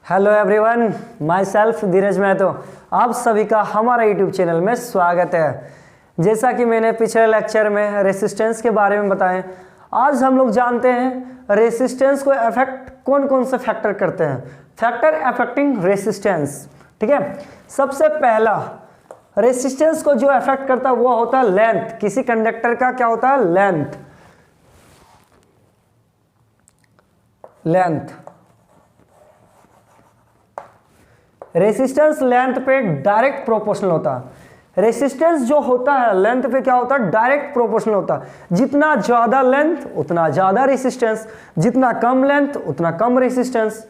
Hello everyone, my self धीरज महतो। आप सभी का हमारा यूट्यूब चैनल में स्वागत है। जैसा कि मैंने पिछले लेक्चर में रेसिस्टेंस के बारे में बताया, आज हम लोग जानते हैं रेसिस्टेंस को अफेक्ट कौन कौन से फैक्टर करते हैं। फैक्टर अफेक्टिंग रेसिस्टेंस, ठीक है। सबसे पहला रेसिस्टेंस को जो अफेक्ट करता है वो होता है लेंथ। किसी कंडक्टर का क्या होता है? लेंथ। रेसिस्टेंस लेंथ पे डायरेक्ट प्रोपोर्शनल होता है। रेसिस्टेंस जो होता है लेंथ पे क्या होता है? डायरेक्ट प्रोपोर्शनल होता है। जितना ज्यादा लेंथ उतना ज्यादा रेसिस्टेंस, जितना कम लेंथ उतना कम रेसिस्टेंस,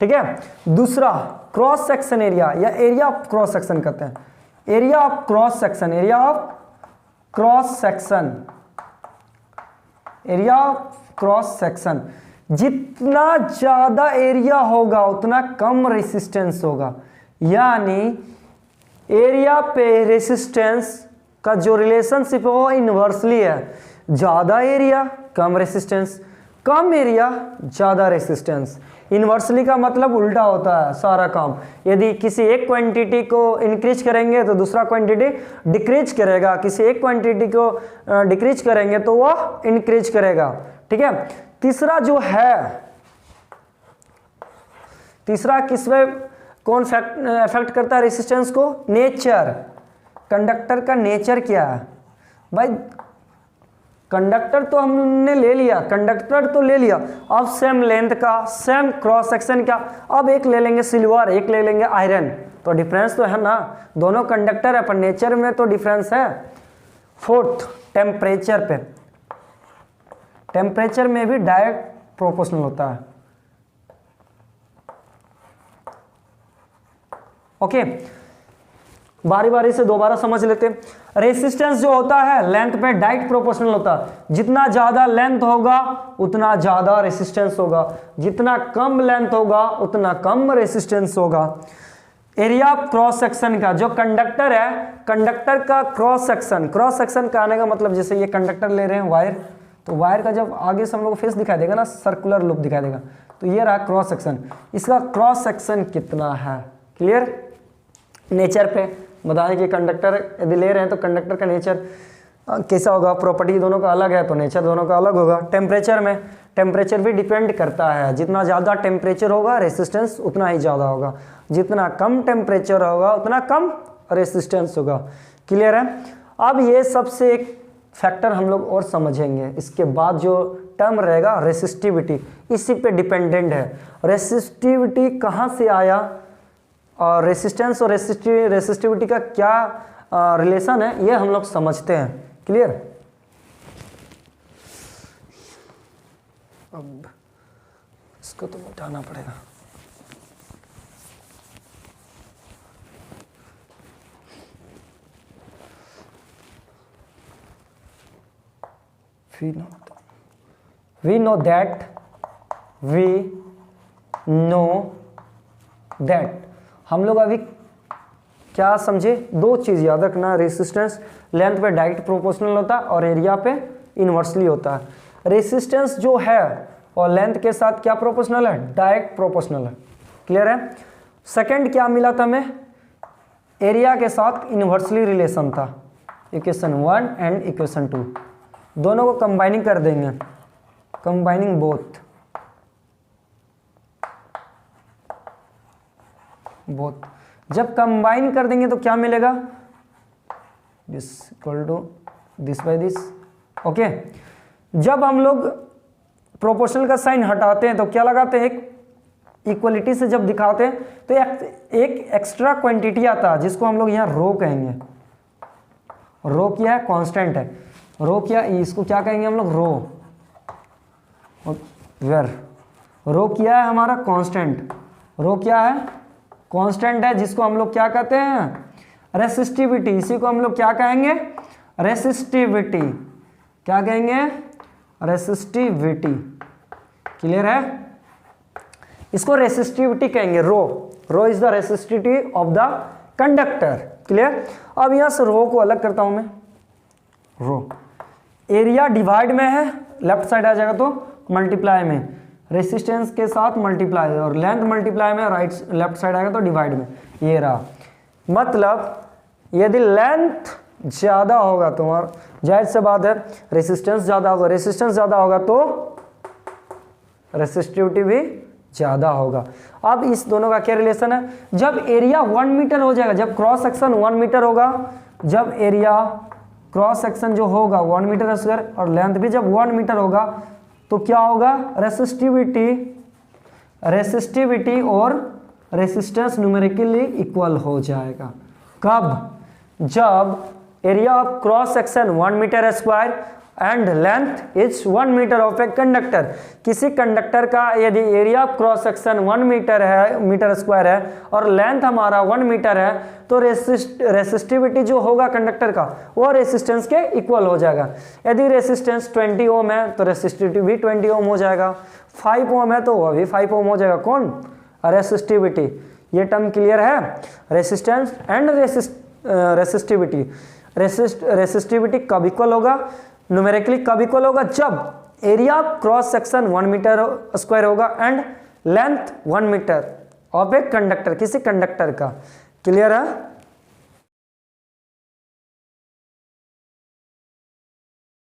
ठीक है। दूसरा क्रॉस सेक्शन एरिया या एरिया ऑफ क्रॉस सेक्शन कहते हैं। Area of cross section, area of cross section, जितना ज्यादा एरिया होगा उतना कम रेसिस्टेंस होगा। यानी एरिया पे रेसिस्टेंस का जो रिलेशनशिप है वो इन्वर्सली है। ज्यादा एरिया कम रेसिस्टेंस, कम एरिया ज्यादा रेसिस्टेंस। इन्वर्सली का मतलब उल्टा होता है सारा काम। यदि किसी एक क्वांटिटी को इंक्रीज करेंगे तो दूसरा क्वांटिटी डिक्रीज करेगा, किसी एक क्वांटिटी को डिक्रीज करेंगे तो वह इंक्रीज करेगा, ठीक है। तीसरा जो है, तीसरा किसमें कौन इफेक्ट करता है रेसिस्टेंस को? नेचर। कंडक्टर का नेचर क्या है भाई? कंडक्टर तो हमने ले लिया, कंडक्टर तो ले लिया, अब सेम लेंथ का, सेम क्रॉस सेक्शन का। अब एक ले लेंगे सिल्वर, एक ले लेंगे आयरन, तो डिफरेंस तो है ना। दोनों कंडक्टर है पर नेचर में तो डिफरेंस है। फोर्थ, टेम्परेचर पे, टेम्परेचर में भी डायरेक्ट प्रोपोर्शनल होता है। ओके, बारी बारी से दोबारा समझ लेते हैं। रेसिस्टेंस जो होता है लेंथ पे डायरेक्ट प्रोपोर्शनल होता है। जितना ज्यादा लेंथ होगा उतना ज्यादा रेसिस्टेंस होगा, जितना कम लेंथ होगा उतना कम रेसिस्टेंस होगा। एरिया ऑफ क्रॉस सेक्शन का, जो कंडक्टर है, कंडक्टर का क्रॉस सेक्शन का आने का मतलब, जैसे ये कंडक्टर ले रहे हैं वायर, तो वायर का जब आगे से हम लोग को फेस दिखाई देगा ना, सर्कुलर लूप दिखाई देगा, तो ये रहा क्रॉस सेक्शन। इसका क्रॉस सेक्शन कितना है? क्लियर। नेचर पे बताएं कि कंडक्टर यदि ले रहे हैं तो कंडक्टर का नेचर कैसा होगा, प्रॉपर्टी दोनों का अलग है तो नेचर दोनों का अलग होगा। टेम्परेचर में, टेम्परेचर भी डिपेंड करता है। जितना ज़्यादा टेम्परेचर होगा रेसिस्टेंस उतना ही ज़्यादा होगा, जितना कम टेम्परेचर होगा उतना कम रेसिस्टेंस होगा। क्लियर है। अब ये सबसे एक फैक्टर हम लोग और समझेंगे। इसके बाद जो टर्म रहेगा रेसिस्टिविटी, इसी पे डिपेंडेंट है। रेसिस्टिविटी कहाँ से आया और रेसिस्टेंस और रेसिस्टिविटी का क्या रिलेशन है, ये हम लोग समझते हैं। क्लियर। अब इसको तो मिटाना पड़ेगा। we know that हम लोग अभी क्या समझे? दो चीज याद रखना। रेसिस्टेंस लेंथ पे डायरेक्ट प्रोपोर्शनल होता है और एरिया पे इनवर्सली होता है। रेसिस्टेंस जो है और लेंथ के साथ क्या प्रोपोर्शनल है? डायरेक्ट प्रोपोर्शनल है। क्लियर है। सेकंड क्या मिला था हमें? एरिया के साथ इनवर्सली रिलेशन था। इक्वेशन 1 एंड इक्वेशन 2 दोनों को कंबाइनिंग कर देंगे, कंबाइनिंग बोथ। जब कंबाइन कर देंगे तो क्या मिलेगा? This equal to this by this. Okay, जब हम लोग प्रोपोर्शनल का साइन हटाते हैं तो क्या लगाते हैं? एक इक्वलिटी से जब दिखाते हैं तो एक एक्स्ट्रा क्वांटिटी आता है जिसको हम लोग यहाँ रो कहेंगे। रो क्या है? कांस्टेंट है। रो क्या, इसको क्या कहेंगे हम लोग? रो। वेर रो क्या है हमारा? कांस्टेंट। रो क्या है? कांस्टेंट है, जिसको हम लोग क्या कहते हैं? रेसिस्टिविटी। इसी को हम लोग क्या कहेंगे? रेसिस्टिविटी। क्या कहेंगे? रेसिस्टिविटी। क्लियर है। इसको रेसिस्टिविटी कहेंगे। Rho is the resistivity of the conductor. Clear. अब यहां से रो को अलग करता हूं मैं। रो एरिया डिवाइड में है, लेफ्ट साइड आ जाएगा तो मल्टीप्लाई में। रेसिस्टेंस के साथ मल्टीप्लाई, और लेंथ मल्टीप्लाई में राइट लेफ्ट साइड आएगा तो डिवाइड में, ये रहा। मतलब यदि लेंथ ज़्यादा होगा तुम्हारा, जाहिर सी बात है रेसिस्टेंस ज़्यादा होगा, रेसिस्टेंस ज़्यादा होगा तो रेसिस्टिविटी भी ज़्यादा होगा। अब इस दोनों का क्या रिलेशन है, जब एरिया 1 मीटर हो जाएगा, जब क्रॉस सेक्शन 1 मीटर होगा, जब एरिया क्रॉस सेक्शन जो होगा 1 मीटर स्क्वायर और लेंथ भी जब 1 मीटर होगा, तो क्या होगा, रेसिस्टिविटी और रेसिस्टेंस न्यूमेरिकली इक्वल हो जाएगा। कब, जब area of cross section 1 metre square and length is 1 metre of a conductor. किसी कंडक्टर का यदि area of cross section 1 metre है, मीटर स्क्वायर है, और लेंथ हमारा 1 मीटर है, तो रेसिस्टिविटी जो होगा कंडक्टर का वो रेसिस्टेंस के इक्वल हो जाएगा। यदि रेसिस्टेंस 20 ओम है तो रेसिस्टिविटी भी 20 ओम हो जाएगा, 5 ओम है तो वह भी 5 ओम हो जाएगा। कौन, रेसिस्टिविटी। ये टर्म क्लियर है, रेसिस्टेंस एंड रेसिस्टिविटी। रेसिस्टिविटी कब इक्वल होगा, न्यूमेरिकली कब इक्वल होगा, जब area cross section 1 metre square होगा and length 1 metre of a conductor, किसी कंडक्टर का। क्लियर है।